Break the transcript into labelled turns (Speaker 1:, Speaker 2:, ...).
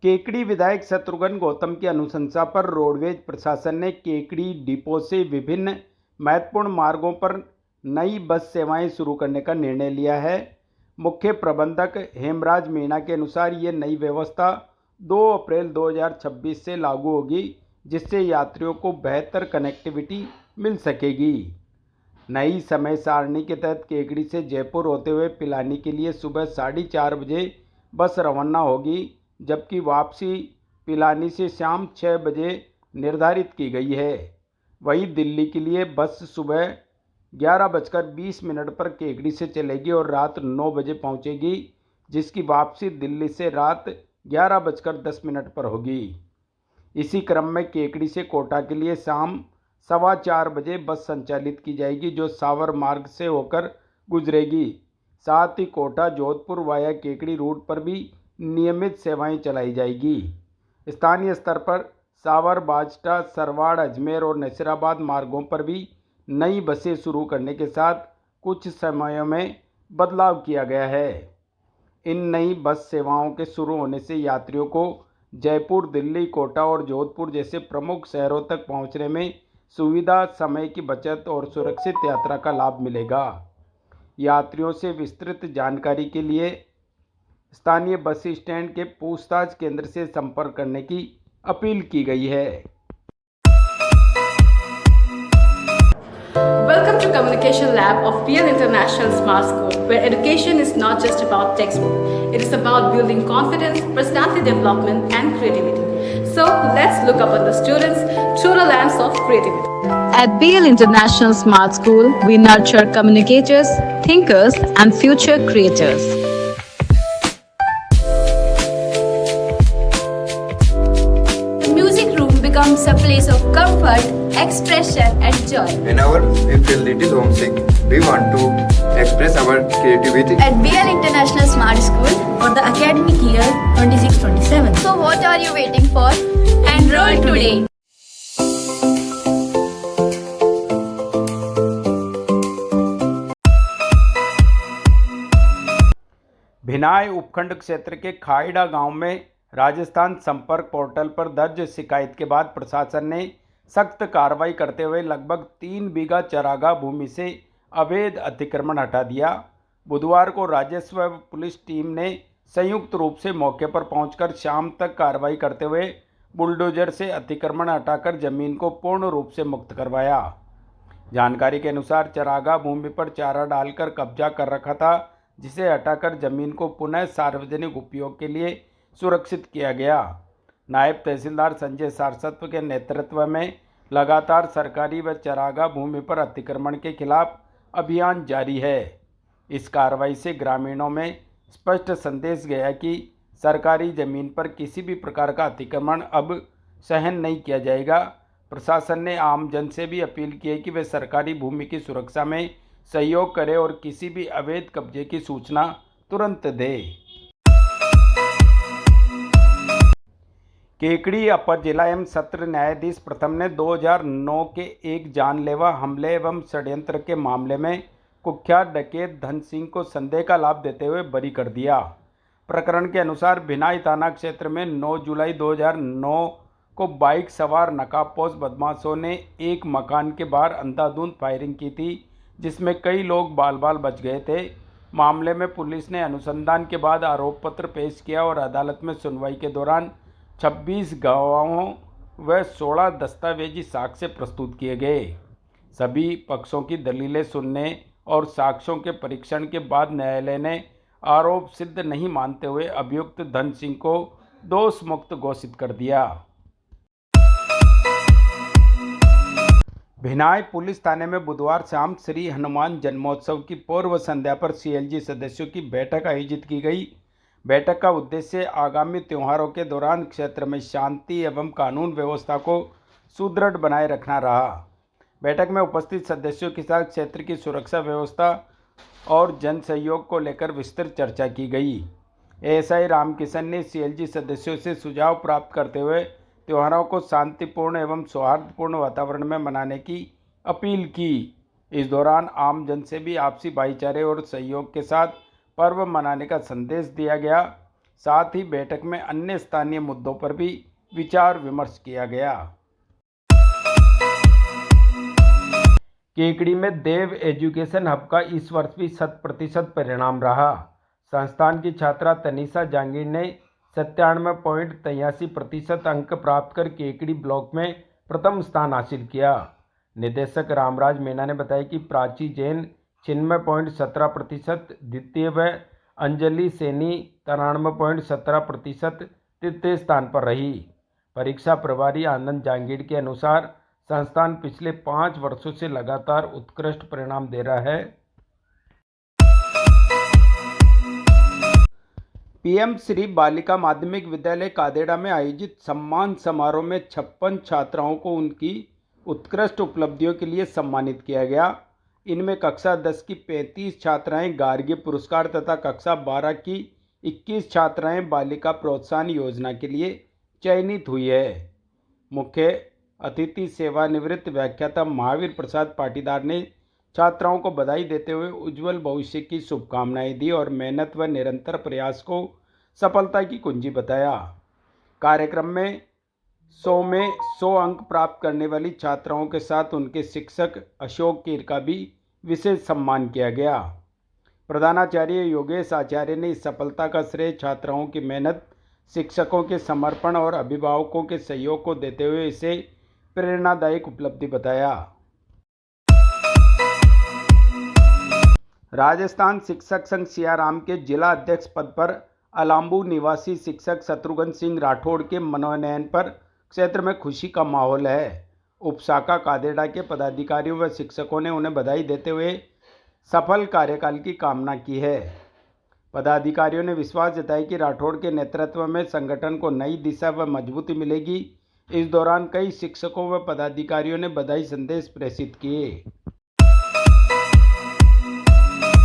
Speaker 1: केकड़ी विधायक शत्रुघ्न गौतम की अनुशंसा पर रोडवेज प्रशासन ने केकड़ी डिपो से विभिन्न महत्वपूर्ण मार्गों पर नई बस सेवाएं शुरू करने का निर्णय लिया है। मुख्य प्रबंधक हेमराज मीणा के अनुसार ये नई व्यवस्था 2 अप्रैल 2026 से लागू होगी, जिससे यात्रियों को बेहतर कनेक्टिविटी मिल सकेगी। नई समय सारणी के तहत केकड़ी से जयपुर होते हुए पिलानी के लिए सुबह 4:30 बजे बस रवाना होगी, जबकि वापसी पिलानी से शाम 6 बजे निर्धारित की गई है। वहीं दिल्ली के लिए बस सुबह 11:20 पर केकड़ी से चलेगी और रात 9 बजे पहुंचेगी, जिसकी वापसी दिल्ली से रात 11:10 पर होगी। इसी क्रम में केकड़ी से कोटा के लिए शाम 4:15 बजे बस संचालित की जाएगी, जो सावर मार्ग से होकर गुजरेगी। साथ ही कोटा जोधपुर वाया केकड़ी रूट पर भी नियमित सेवाएं चलाई जाएगी। स्थानीय स्तर पर सावर, बाजटा, सरवाड़, अजमेर और नसीराबाद मार्गों पर भी नई बसें शुरू करने के साथ कुछ समयों में बदलाव किया गया है। इन नई बस सेवाओं के शुरू होने से यात्रियों को जयपुर, दिल्ली, कोटा और जोधपुर जैसे प्रमुख शहरों तक पहुंचने में सुविधा, समय की बचत और सुरक्षित यात्रा का लाभ मिलेगा। यात्रियों से विस्तृत जानकारी के लिए स्थानीय बस स्टैंड के पूछताछ केंद्र से संपर्क करने की अपील की गई है।
Speaker 2: Welcome to Communication Lab of PL International Smart School, where education is not just about textbook. It is about building confidence, personality development and creativity. So let's look up at the students through the lens of creativity. At PL International Smart School, we nurture communicators, thinkers and future creators.
Speaker 3: The music room becomes a place of comfort, expression and joy.
Speaker 4: Whenever we feel little homesick, we want to express our creativity.
Speaker 3: At BL International Smart School for the academic year 26-27. So what are you waiting for? Enroll today.
Speaker 1: Bhinai उपखंड क्षेत्र के खाइडा गांव में राजस्थान संपर्क portal पर दर्ज शिकायत के बाद प्रशासन ने सख्त कार्रवाई करते हुए लगभग 3 बीघा चरागाह भूमि से अवैध अतिक्रमण हटा दिया। बुधवार को राजस्व व पुलिस टीम ने संयुक्त रूप से मौके पर पहुंचकर शाम तक कार्रवाई करते हुए बुलडोजर से अतिक्रमण हटाकर जमीन को पूर्ण रूप से मुक्त करवाया। जानकारी के अनुसार चरागाह भूमि पर चारा डालकर कब्जा कर रखा था, जिसे हटाकर जमीन को पुनः सार्वजनिक उपयोग के लिए सुरक्षित किया गया। नायब तहसीलदार संजय सारस्वत के नेतृत्व में लगातार सरकारी व चरागाह भूमि पर अतिक्रमण के खिलाफ अभियान जारी है। इस कार्रवाई से ग्रामीणों में स्पष्ट संदेश गया कि सरकारी जमीन पर किसी भी प्रकार का अतिक्रमण अब सहन नहीं किया जाएगा। प्रशासन ने आम जन से भी अपील की है कि वे सरकारी भूमि की सुरक्षा में सहयोग करें और किसी भी अवैध कब्जे की सूचना तुरंत दें। केकड़ी अपर जिला एवं सत्र न्यायाधीश प्रथम ने 2009 के एक जानलेवा हमले एवं षड्यंत्र के मामले में कुख्यात डकैत धन सिंह को संदेह का लाभ देते हुए बरी कर दिया। प्रकरण के अनुसार भिनाई थाना क्षेत्र में 9 जुलाई 2009 को बाइक सवार नकाबपोश बदमाशों ने एक मकान के बाहर अंधाधुंध फायरिंग की थी, जिसमें कई लोग बाल बाल बच गए थे। मामले में पुलिस ने अनुसंधान के बाद आरोप पत्र पेश किया और अदालत में सुनवाई के दौरान 26 गवाहों व 16 दस्तावेजी साक्ष्य प्रस्तुत किए गए। सभी पक्षों की दलीलें सुनने और साक्ष्यों के परीक्षण के बाद न्यायालय ने आरोप सिद्ध नहीं मानते हुए अभियुक्त धन सिंह को दोष मुक्त घोषित कर दिया। भिनाई पुलिस थाने में बुधवार शाम श्री हनुमान जन्मोत्सव की पूर्व संध्या पर सीएलजी सदस्यों की बैठक आयोजित की गई। बैठक का उद्देश्य आगामी त्योहारों के दौरान क्षेत्र में शांति एवं कानून व्यवस्था को सुदृढ़ बनाए रखना रहा। बैठक में उपस्थित सदस्यों के साथ क्षेत्र की सुरक्षा व्यवस्था और जन सहयोग को लेकर विस्तृत चर्चा की गई। एएसआई रामकिशन ने सीएलजी सदस्यों से सुझाव प्राप्त करते हुए त्योहारों को शांतिपूर्ण एवं सौहार्दपूर्ण वातावरण में मनाने की अपील की। इस दौरान आम जन से भी आपसी भाईचारे और सहयोग के साथ पर्व मनाने का संदेश दिया गया। साथ ही बैठक में अन्य स्थानीय मुद्दों पर भी विचार विमर्श किया गया। केकड़ी में देव एजुकेशन हब का इस वर्ष भी 100% परिणाम रहा। संस्थान की छात्रा तनीषा जांगीर ने 97.83% अंक प्राप्त कर केकड़ी ब्लॉक में प्रथम स्थान हासिल किया। निदेशक रामराज मीणा ने बताया कि प्राची जैन 96.17%, द्वितीय व अंजलि सैनी 93.17% तृतीय स्थान पर रही। परीक्षा प्रभारी आनंद जांगीर के अनुसार संस्थान पिछले 5 वर्षों से लगातार उत्कृष्ट परिणाम दे रहा है। पीएम श्री बालिका माध्यमिक विद्यालय कादेड़ा में आयोजित सम्मान समारोह में 56 छात्राओं को उनकी उत्कृष्ट उपलब्धियों के लिए सम्मानित किया गया। इनमें कक्षा 10 की 35 छात्राएं गार्गी पुरस्कार तथा कक्षा 12 की 21 छात्राएं बालिका प्रोत्साहन योजना के लिए चयनित हुई है। मुख्य अतिथि सेवानिवृत्त व्याख्याता महावीर प्रसाद पाटीदार ने छात्राओं को बधाई देते हुए उज्जवल भविष्य की शुभकामनाएं दी और मेहनत व निरंतर प्रयास को सफलता की कुंजी बताया। कार्यक्रम में 100 में 100 अंक प्राप्त करने वाली छात्राओं के साथ उनके शिक्षक अशोक कीर का भी विशेष सम्मान किया गया। प्रधानाचार्य योगेश आचार्य ने इस सफलता का श्रेय छात्राओं की मेहनत, शिक्षकों के समर्पण और अभिभावकों के सहयोग को देते हुए इसे प्रेरणादायक उपलब्धि बताया। राजस्थान शिक्षक संघ सियाराम के जिला अध्यक्ष पद पर अलाम्बू निवासी शिक्षक शत्रुघ्न सिंह राठौड़ के मनोनयन पर क्षेत्र में खुशी का माहौल है। उपशाखा कादेड़ा के पदाधिकारियों व शिक्षकों ने उन्हें बधाई देते हुए सफल कार्यकाल की कामना की है। पदाधिकारियों ने विश्वास जताया कि राठौड़ के नेतृत्व में संगठन को नई दिशा व मजबूती मिलेगी। इस दौरान कई शिक्षकों व पदाधिकारियों ने बधाई संदेश प्रेषित किए।